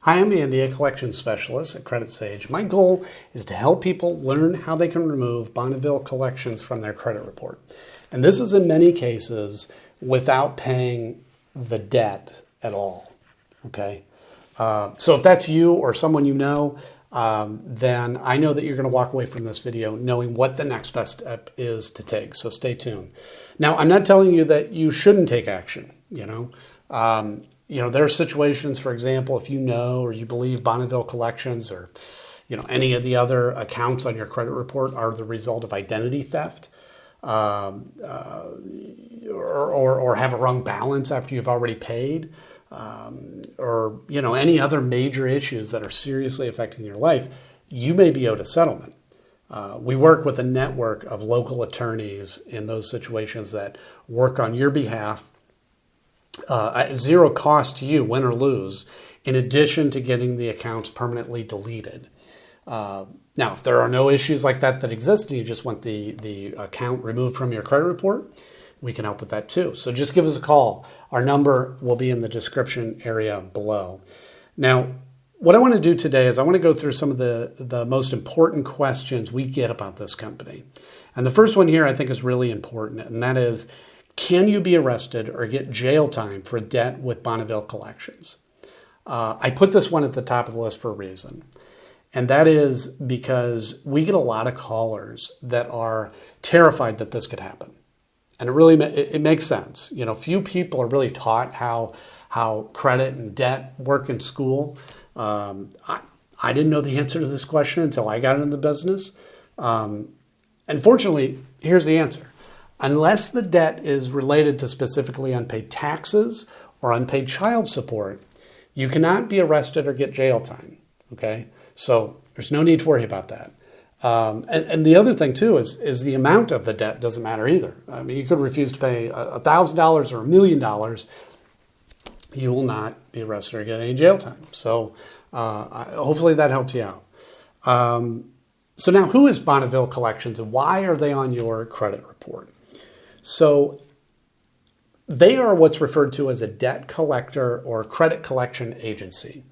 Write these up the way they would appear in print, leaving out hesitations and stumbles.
Hi, I'm Andy, a collections specialist at Credit Sage. My goal is to help people learn how they can remove Bonneville Collections from their credit report. And this is in many cases without paying the debt at all, okay? So if that's you or someone you know, then I know that you're going to walk away from this video knowing what the next best step is to take. So stay tuned. Now, I'm not telling you that you shouldn't take action, there are situations, for example, if you know or you believe Bonneville Collections or any of the other accounts on your credit report are the result of identity theft, or have a wrong balance after you've already paid, or any other major issues that are seriously affecting your life, you may be owed a settlement. We work with a network of local attorneys in those situations that work on your behalf at zero cost to you, win or lose, in addition to getting the accounts permanently deleted. Now, if there are no issues like that exist and you just want the account removed from your credit report, we can help with that too. So just give us a call. Our number will be in the description area below. Now, what I want to do today is I want to go through some of the most important questions we get about this company. And the first one here I think is really important, and that is, can you be arrested or get jail time for a debt with Bonneville Collections? I put this one at the top of the list for a reason. And that is because we get a lot of callers that are terrified that this could happen. And it makes sense. Few people are really taught how credit and debt work in school. I didn't know the answer to this question until I got into the business. And fortunately, here's the answer. Unless the debt is related to specifically unpaid taxes or unpaid child support, you cannot be arrested or get jail time, okay? So there's no need to worry about that. And the other thing too is the amount of the debt doesn't matter either. I mean, you could refuse to pay $1,000 or $1 million. You will not be arrested or get any jail time. So hopefully that helps you out. So now, who is Bonneville Collections and why are they on your credit report? So they are what's referred to as a debt collector or credit collection agency.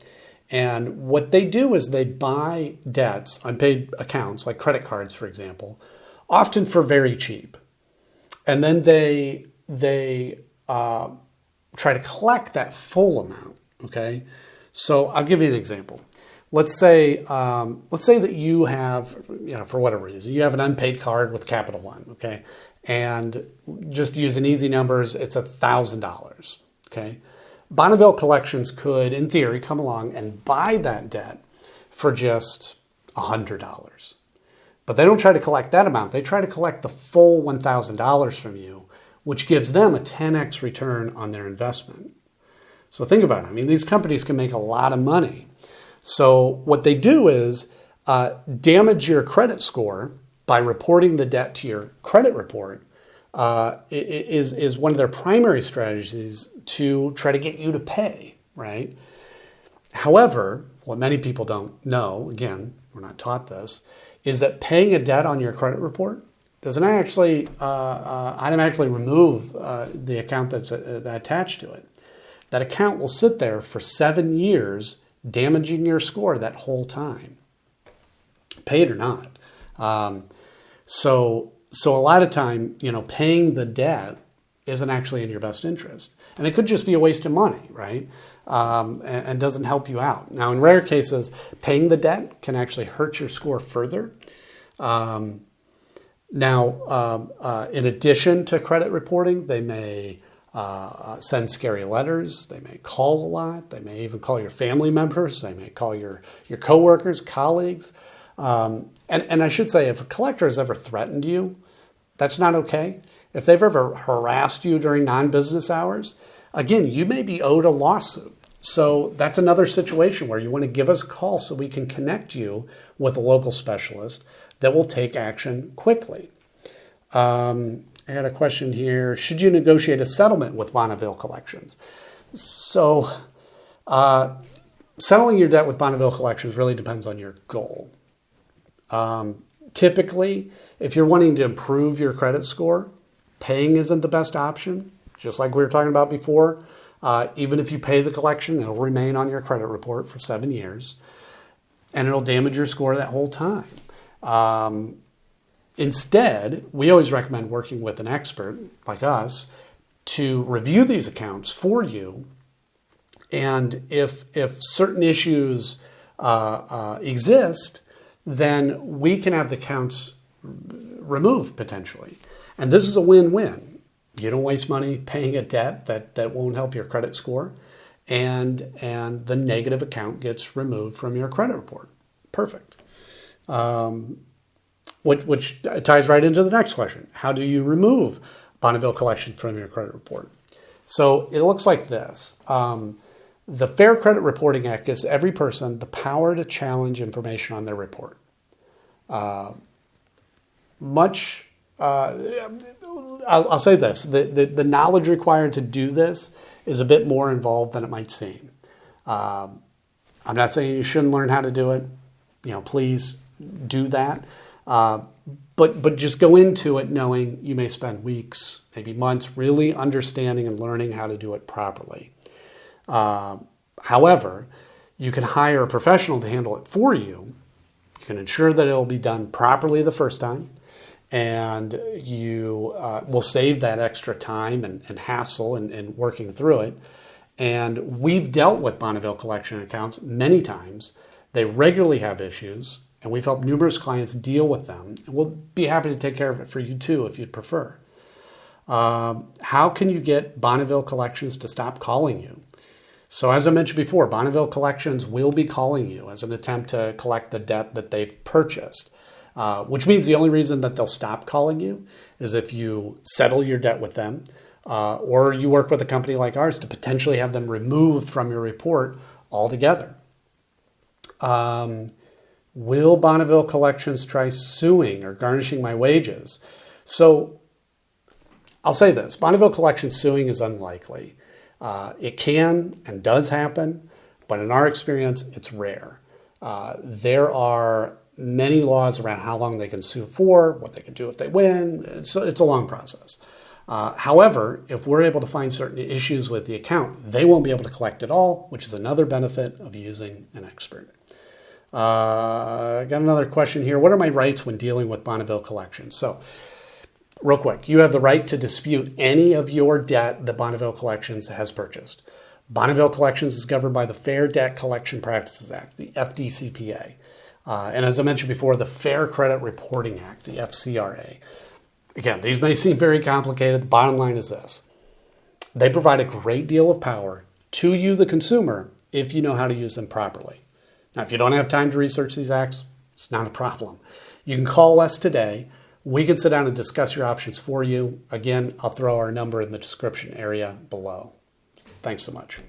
And what they do is they buy debts, unpaid accounts, like credit cards, for example, often for very cheap. And then they try to collect that full amount, okay? So I'll give you an example. Let's say that you have, for whatever reason, you have an unpaid card with Capital One, okay? And just using easy numbers, it's $1,000, okay? Bonneville Collections could, in theory, come along and buy that debt for just $100. But they don't try to collect that amount. They try to collect the full $1,000 from you, which gives them a 10x return on their investment. So think about it. I mean, these companies can make a lot of money. So what they do is damage your credit score by reporting the debt to your credit report is one of their primary strategies to try to get you to pay, right? However, what many people don't know, again, we're not taught this, is that paying a debt on your credit report doesn't actually automatically remove the account that's attached to it. That account will sit there for 7 years, damaging your score that whole time, paid or not. So a lot of time, paying the debt isn't actually in your best interest. And it could just be a waste of money, right? And doesn't help you out. Now, in rare cases, paying the debt can actually hurt your score further. In addition to credit reporting, they may send scary letters. They may call a lot. They may even call your family members. They may call your coworkers, colleagues. And I should say, if a collector has ever threatened you, that's not okay. If they've ever harassed you during non-business hours, again, you may be owed a lawsuit. So that's another situation where you want to give us a call so we can connect you with a local specialist that will take action quickly. I had a question here. Should you negotiate a settlement with Bonneville Collections? So settling your debt with Bonneville Collections really depends on your goal. Typically, if you're wanting to improve your credit score, paying isn't the best option, just like we were talking about before. Even if you pay the collection, it'll remain on your credit report for 7 years, and it'll damage your score that whole time. Instead, we always recommend working with an expert like us to review these accounts for you. And if certain issues exist, then we can have the accounts removed potentially. And this is a win-win. You don't waste money paying a debt that won't help your credit score, and the negative account gets removed from your credit report. Perfect. Which ties right into the next question. How do you remove Bonneville Collections from your credit report? So it looks like this. The Fair Credit Reporting Act gives every person the power to challenge information on their report. I'll say this, the knowledge required to do this is a bit more involved than it might seem. I'm not saying you shouldn't learn how to do it. Please do that. But just go into it knowing you may spend weeks, maybe months, really understanding and learning how to do it properly. However, you can hire a professional to handle it for you. You can ensure that it will be done properly the first time, and you will save that extra time and hassle in working through it. And we've dealt with Bonneville Collection accounts many times. They regularly have issues, and we've helped numerous clients deal with them. And we'll be happy to take care of it for you too if you'd prefer. How can you get Bonneville Collections to stop calling you? So as I mentioned before, Bonneville Collections will be calling you as an attempt to collect the debt that they've purchased, which means the only reason that they'll stop calling you is if you settle your debt with them, or you work with a company like ours to potentially have them removed from your report altogether. Will Bonneville Collections try suing or garnishing my wages? So I'll say this, Bonneville Collections suing is unlikely. It can and does happen, but in our experience, it's rare. There are many laws around how long they can sue for, what they can do if they win. It's a long process. However, if we're able to find certain issues with the account, they won't be able to collect it all, which is another benefit of using an expert. I got another question here. What are my rights when dealing with Bonneville Collections? So, real quick, you have the right to dispute any of your debt that Bonneville Collections has purchased. Bonneville Collections is governed by the Fair Debt Collection Practices Act, the FDCPA. And as I mentioned before, the Fair Credit Reporting Act, the FCRA. Again, these may seem very complicated. The bottom line is this. They provide a great deal of power to you, the consumer, if you know how to use them properly. Now, if you don't have time to research these acts, it's not a problem. You can call us today. We can sit down and discuss your options for you. Again, I'll throw our number in the description area below. Thanks so much.